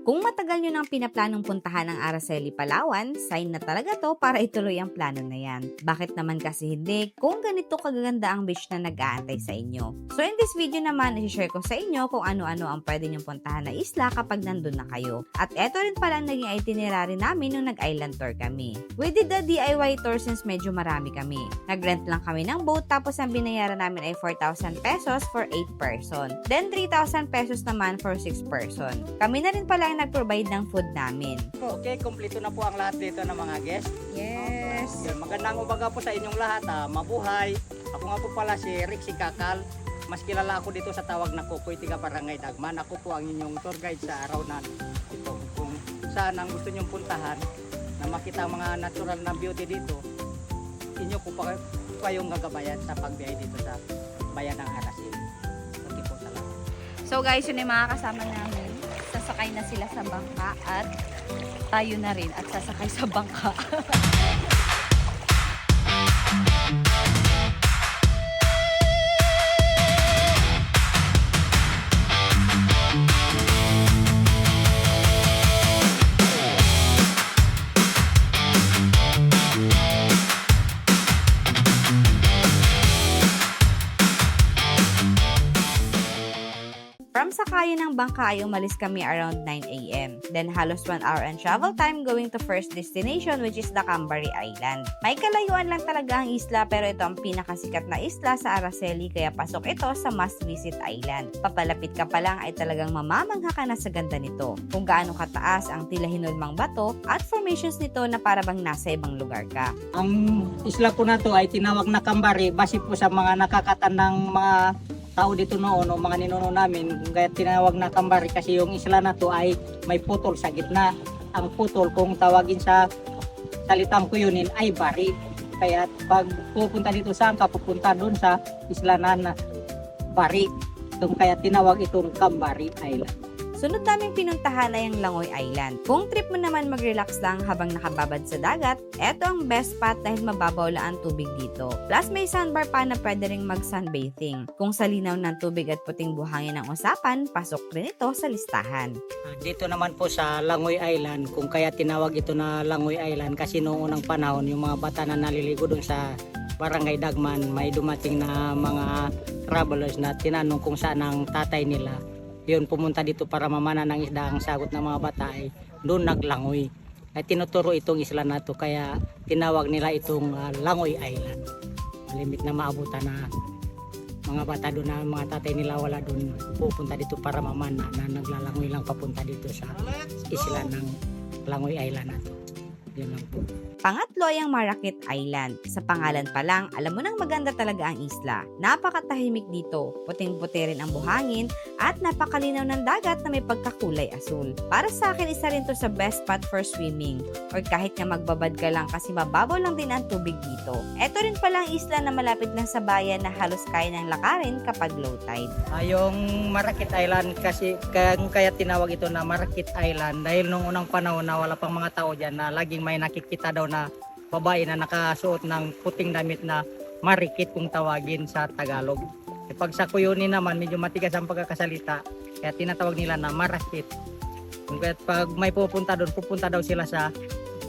Kung matagal nyo nang pinaplanong puntahan ang Araceli, Palawan, sign na talaga to para ituloy ang plano na yan. Bakit naman kasi hindi kung ganito kagaganda ang beach na nag-aantay sa inyo? So in this video naman, i-share ko sa inyo kung ano-ano ang pwede nyong puntahan na isla kapag nandun na kayo. At eto rin pala ang naging itinerary namin nung nag-island tour kami. We did the DIY tour since medyo marami kami. Nag-rent lang kami ng boat tapos ang binayaran namin ay 4,000 pesos for 8 person. Then 3,000 pesos naman for 6 person. Kami na rin pala ang nag-provide ng food namin. Okay, kumpleto na po ang lahat dito ng mga guests. Yes! Yun, magandang umaga po sa inyong lahat. Mabuhay. Ako nga po pala si Rick Kakal. Mas kilala ako dito sa tawag na Kukoy, tiga Barangay Dagman. Ako po ang inyong tour guide sa araw na ito. Kung saan ang gusto nyong puntahan na makita ang mga natural na beauty dito, inyo po pa kayong gagabayan sa pagbiyahe dito sa bayan ng Araceli. Okay po, salamat. So guys, yun yung mga kasama namin. Sasakay na sila sa bangka at tayo na rin at sasakay sa bangka. From sakayan ng bangka ay umalis kami around 9 AM. Then halos 1 hour and travel time going to first destination which is the Cambari Island. May kalayuan lang talaga ang isla pero ito ang pinakasikat na isla sa Araceli kaya pasok ito sa must visit island. Papalapit ka pa lang ay talagang mamamangha ka na sa ganda nito. Kung gaano kataas ang tila hinulmang bato at formations nito na para bang nasa ibang lugar ka. Ang isla po na to ay tinawag na Cambari base po sa mga nakakatandang mga tao dito noon o mga ninuno namin kaya tinawag na Cambari kasi yung isla na to ay may putol sa gitna. Ang putol kung tawagin sa salitang Kuyunin ay bari. Kaya pag pupunta dito saan ka pupunta doon sa isla na bari. Doon kaya tinawag itong Cambari Island. Sunod naming pinuntahan ay ang Langoy Island. Kung trip mo naman mag-relax lang habang nakababad sa dagat, eto ang best spot dahil mababaw lang ang tubig dito. Plus may sandbar pa na pwede ring mag-sunbathing. Kung sa linaw ng tubig at puting buhangin ang usapan, pasok rin ito sa listahan. Dito naman po sa Langoy Island, kung kaya tinawag ito na Langoy Island kasi noong unang panahon yung mga bata na naliligo doon sa Barangay Dagman, may dumating na mga travelers na tinanong kung saan ang tatay nila. Yun, pumunta dito para mamana ng isda. Ang sagot ng mga bata ay doon naglangoy. Ay tinuturo itong isla na to kaya tinawag nila itong Langoy Island. Limit na maabutan na mga bata doon na mga tatay nila wala doon pupunta dito para mamana na naglalangoy lang papunta dito sa isla ng Langoy Island na to. Yun lang po. Pangatlo ay ang Marikit Island. Sa pangalan pa lang, alam mo nang maganda talaga ang isla. Napakatahimik dito, puting-puti rin ang buhangin at napakalinaw ng dagat na may pagkakulay asul. Para sa akin, isa rin to sa best spot for swimming or kahit nga magbabad ka lang kasi mababaw lang din ang tubig dito. Ito rin pala ang isla na malapit lang sa bayan na halos kaya ng lakarin kapag low tide. Yung Marikit Island kasi kaya tinawag ito na Marikit Island dahil nung unang panahon na wala pang mga tao dyan na laging may nakikita daw na babae na nakasuot ng puting damit na marikit kung tawagin sa Tagalog. E pag sa Kuyunin naman medyo matigas ang pagkakasalita kaya tinatawag nila na marakit. Kaya pag may pupunta doon, pupunta daw sila sa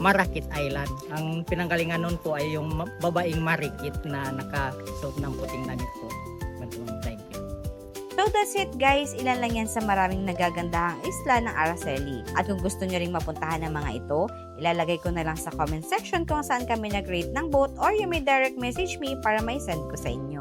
Marikit Island. Ang pinanggalingan noon po ay yung babaeng marikit na nakasuot ng puting damit po. Thank you. So that's it guys, ilan lang yan sa maraming nagagandahang isla ng Araceli. At kung gusto nyo ring mapuntahan ng mga ito, ilalagay ko na lang sa comment section kung saan kami nag-rate ng boat or you may direct message me para may send ko sa inyo.